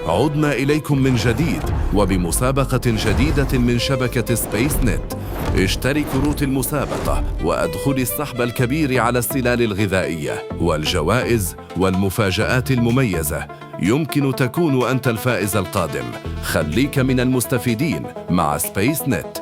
عدنا إليكم من جديد وبمسابقة جديدة من شبكة سبيس نت. اشتري كروت المسابقة وأدخل السحب الكبير على السلال الغذائية والجوائز والمفاجآت المميزة. يمكن تكون أنت الفائز القادم. خليك من المستفيدين مع سبيس نت.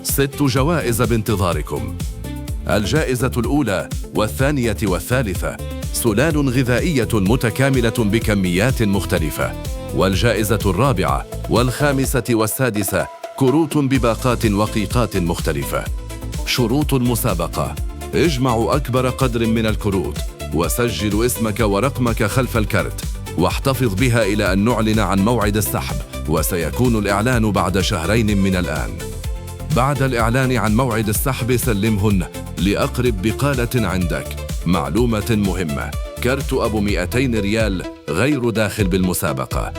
ست جوائز بانتظاركم. الجائزة الأولى والثانية والثالثة سلال غذائية متكاملة بكميات مختلفة، والجائزة الرابعة والخامسة والسادسة كروت بباقات وقيقات مختلفة. شروط المسابقة: اجمعوا أكبر قدر من الكروت وسجلوا اسمك ورقمك خلف الكرت، واحتفظ بها إلى أن نعلن عن موعد السحب، وسيكون الإعلان بعد شهرين من الآن. بعد الإعلان عن موعد السحب سلمهن لأقرب بقالة عندك. معلومة مهمة: كرت أبو 200 ريال غير داخل بالمسابقة.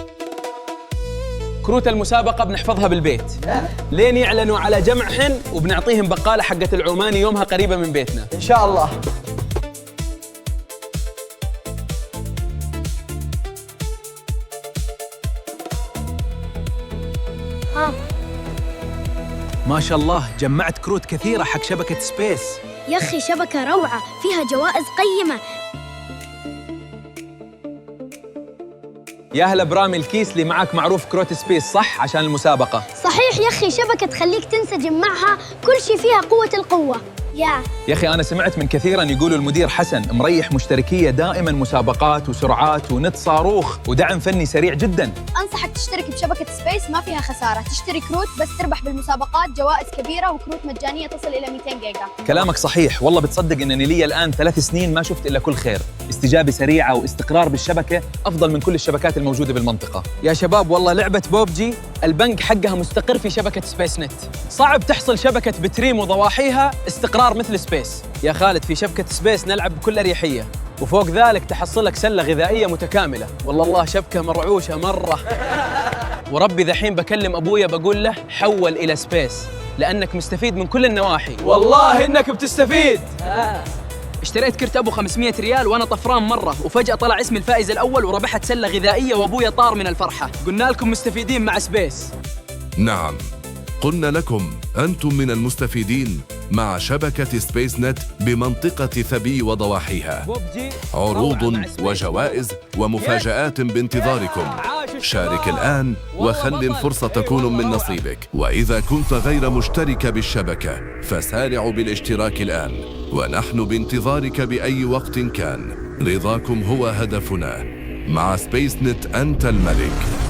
كروت المسابقة بنحفظها بالبيت لين يعلنوا على جمعهن، وبنعطيهم بقالة حقة العماني يومها قريبة من بيتنا إن شاء الله. ما شاء الله، جمعت كروت كثيرة حق شبكة سبيس. يا أخي شبكة روعة، فيها جوائز قيمة. يا هلا برامي، الكيس اللي معك معروف كروت سبيس صح عشان المسابقة؟ صحيح يا أخي، شبكة تخليك تنسجم معها، كل شيء فيها قوة القوة. يا أخي أنا سمعت من كثيراً يقولوا المدير حسن مريح مشتركية دائماً مسابقات وسرعات ونت صاروخ ودعم فني سريع جداً. أنصحك تشترك بشبكة سبيس، ما فيها خسارة. تشتري كروت بس تربح بالمسابقات جوائز كبيرة وكروت مجانية تصل إلى 200 جيجا. كلامك صحيح، والله بتصدق إنني لي الآن 3 سنين ما شفت إلا كل خير. استجابة سريعة واستقرار بالشبكة أفضل من كل الشبكات الموجودة بالمنطقة. يا شباب والله لعبة بوبجي البنك حقها مستقر في شبكة سبيس نت. صعب تحصل شبكة بتريم وضواحيها استقرار مثل سبيس. يا خالد في شبكة سبيس نلعب بكل أريحية، وفوق ذلك تحصلك سلة غذائية متكاملة. والله الله شبكة مرعوشة مرة. وربي ذحين بكلم أبويا بقول له حول إلى سبيس لأنك مستفيد من كل النواحي. والله إنك بتستفيد. اشتريت كرت أبو 500 ريال وأنا طفران مرة، وفجأة طلع اسمي الفائز الأول وربحت سلة غذائية وأبويا طار من الفرحة. قلنا لكم مستفيدين مع سبيس. نعم، قلنا لكم أنتم من المستفيدين مع شبكة سبيس نت بمنطقة ثبي وضواحيها. عروض وجوائز ومفاجآت بانتظاركم. شارك الآن وخلي الفرصة تكون من نصيبك. وإذا كنت غير مشترك بالشبكة فسارع بالاشتراك الآن، ونحن بانتظارك بأي وقت كان. رضاكم هو هدفنا. مع سبيس نت أنت الملك.